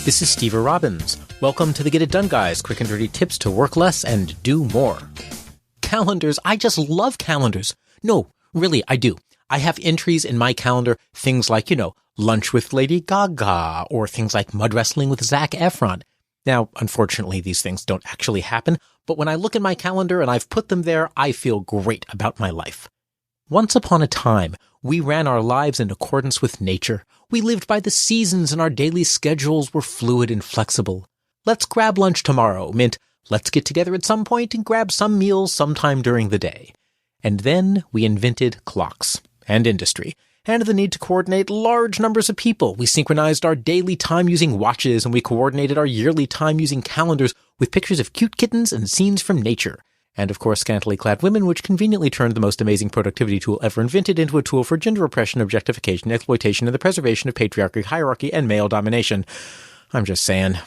This is Steve Robbins. Welcome to the Get It Done Guys, quick and dirty tips to work less and do more. Calendars. I just love calendars. No, really, I do. I have entries in my calendar, things like, lunch with Lady Gaga, or things like mud wrestling with Zac Efron. Now, unfortunately, these things don't actually happen, but when I look at my calendar and I've put them there, I feel great about my life. Once upon a time, we ran our lives in accordance with nature. We lived by the seasons and our daily schedules were fluid and flexible. Let's grab lunch tomorrow meant let's get together at some point and grab some meals sometime during the day. And then we invented clocks and industry and the need to coordinate large numbers of people. We synchronized our daily time using watches and we coordinated our yearly time using calendars with pictures of cute kittens and scenes from nature. And of course, scantily clad women, which conveniently turned the most amazing productivity tool ever invented into a tool for gender oppression, objectification, exploitation, and the preservation of patriarchy, hierarchy, and male domination. I'm just saying.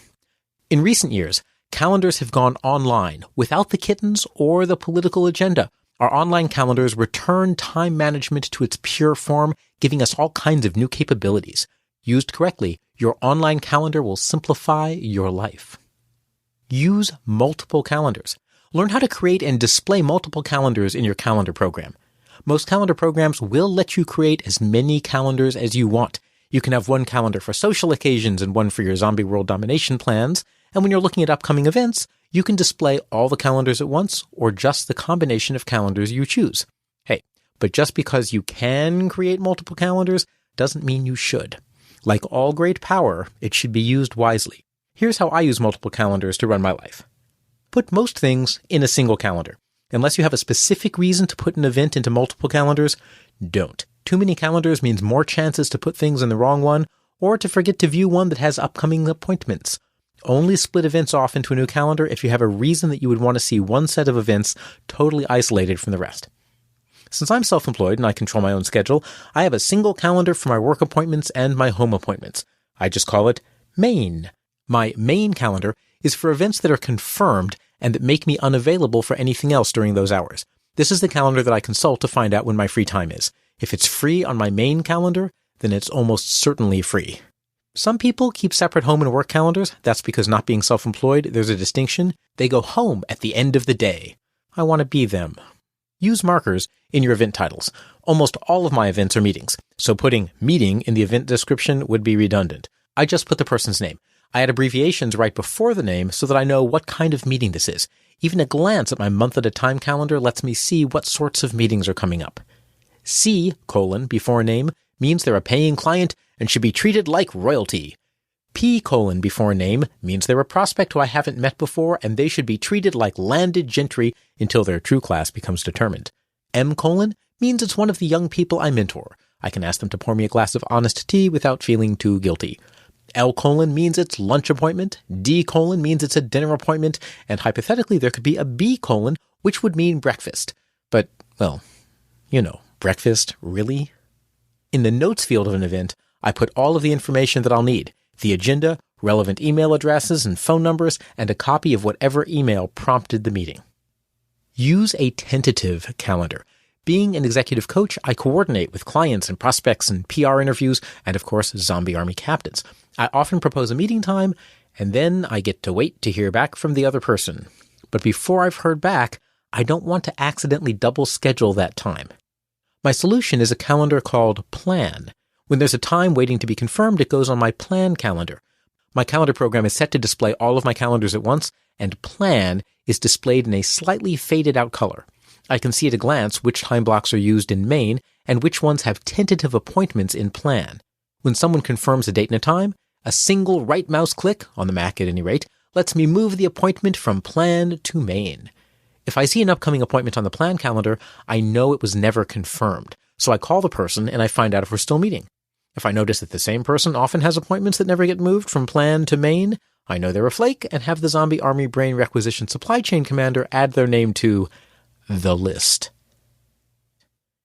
In recent years, calendars have gone online without the kittens or the political agenda. Our online calendars return time management to its pure form, giving us all kinds of new capabilities. Used correctly, your online calendar will simplify your life. Use multiple calendars. Learn how to create and display multiple calendars in your calendar program. Most calendar programs will let you create as many calendars as you want. You can have one calendar for social occasions and one for your zombie world domination plans. And when you're looking at upcoming events, you can display all the calendars at once or just the combination of calendars you choose. Hey, but just because you can create multiple calendars doesn't mean you should. Like all great power, it should be used wisely. Here's how I use multiple calendars to run my life. Put most things in a single calendar. Unless you have a specific reason to put an event into multiple calendars, don't. Too many calendars means more chances to put things in the wrong one or to forget to view one that has upcoming appointments. Only split events off into a new calendar if you have a reason that you would want to see one set of events totally isolated from the rest. Since I'm self-employed and I control my own schedule, I have a single calendar for my work appointments and my home appointments. I just call it Main. My main calendar is for events that are confirmed and that make me unavailable for anything else during those hours. This is the calendar that I consult to find out when my free time is. If it's free on my main calendar, then it's almost certainly free. Some people keep separate home and work calendars. That's because not being self-employed, there's a distinction. They go home at the end of the day. I want to be them. Use markers in your event titles. Almost all of my events are meetings, so putting meeting in the event description would be redundant. I just put the person's name. I add abbreviations right before the name so that I know what kind of meeting this is. Even a glance at my month-at-a-time calendar lets me see what sorts of meetings are coming up. C: before name means they're a paying client and should be treated like royalty. P: before name means they're a prospect who I haven't met before and they should be treated like landed gentry until their true class becomes determined. M: means it's one of the young people I mentor. I can ask them to pour me a glass of honest tea without feeling too guilty. L: means it's lunch appointment. D: means it's a dinner appointment. And hypothetically, there could be a B: which would mean breakfast. But, well, breakfast, really? In the notes field of an event, I put all of the information that I'll need. The agenda, relevant email addresses and phone numbers, and a copy of whatever email prompted the meeting. Use a tentative calendar. Being an executive coach, I coordinate with clients and prospects and PR interviews and, of course, zombie army captains. I often propose a meeting time, and then I get to wait to hear back from the other person. But before I've heard back, I don't want to accidentally double schedule that time. My solution is a calendar called Plan. When there's a time waiting to be confirmed, it goes on my Plan calendar. My calendar program is set to display all of my calendars at once, and Plan is displayed in a slightly faded out color. I can see at a glance which time blocks are used in Main and which ones have tentative appointments in Plan. When someone confirms a date and a time, a single right mouse click, on the Mac at any rate, lets me move the appointment from Plan to Main. If I see an upcoming appointment on the Plan calendar, I know it was never confirmed, so I call the person and I find out if we're still meeting. If I notice that the same person often has appointments that never get moved from Plan to Main, I know they're a flake and have the Zombie Army Brain Requisition Supply Chain Commander add their name to the list.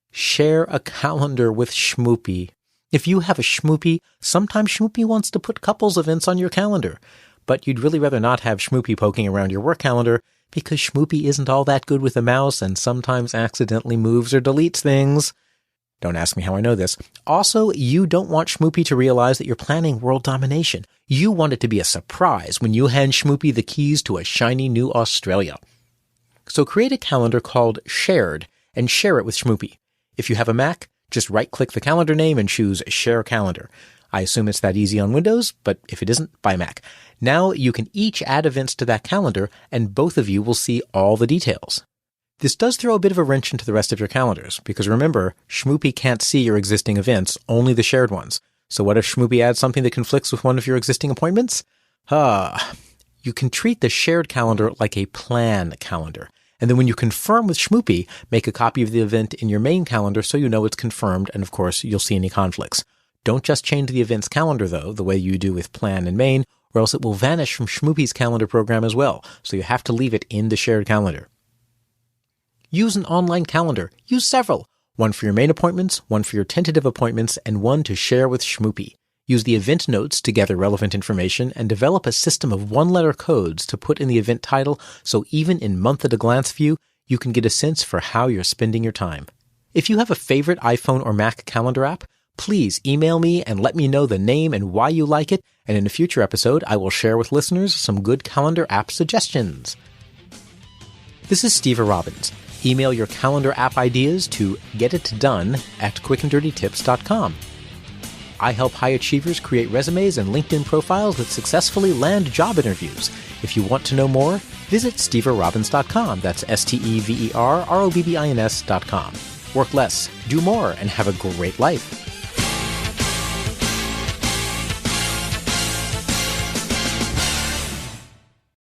Share a calendar with Schmoopy. If you have a Schmoopy, sometimes Schmoopy wants to put couples events on your calendar, but you'd really rather not have Schmoopy poking around your work calendar because Schmoopy isn't all that good with a mouse and sometimes accidentally moves or deletes things. Don't ask me how I know this. Also, you don't want Schmoopy to realize that you're planning world domination. You want it to be a surprise when you hand Schmoopy the keys to a shiny new Australia. So create a calendar called Shared and share it with Schmoopy. If you have a Mac, just right-click the calendar name and choose Share Calendar. I assume it's that easy on Windows, but if it isn't, buy Mac. Now you can each add events to that calendar, and both of you will see all the details. This does throw a bit of a wrench into the rest of your calendars, because remember, Schmoopy can't see your existing events, only the shared ones. So what if Schmoopy adds something that conflicts with one of your existing appointments? You can treat the shared calendar like a plan calendar. And then when you confirm with Schmoopy, make a copy of the event in your main calendar so you know it's confirmed, and of course, you'll see any conflicts. Don't just change the event's calendar, though, the way you do with plan and main, or else it will vanish from Schmoopy's calendar program as well, so you have to leave it in the shared calendar. Use an online calendar. Use several. One for your main appointments, one for your tentative appointments, and one to share with Schmoopy. Use the event notes to gather relevant information and develop a system of one-letter codes to put in the event title so even in month-at-a-glance view, you can get a sense for how you're spending your time. If you have a favorite iPhone or Mac calendar app, please email me and let me know the name and why you like it, and in a future episode, I will share with listeners some good calendar app suggestions. This is Steve Robbins. Email your calendar app ideas to getitdone@quickanddirtytips.com. I help high achievers create resumes and LinkedIn profiles that successfully land job interviews. If you want to know more, visit steverobbins.com. That's SteverRobbins.com. Work less, do more, and have a great life.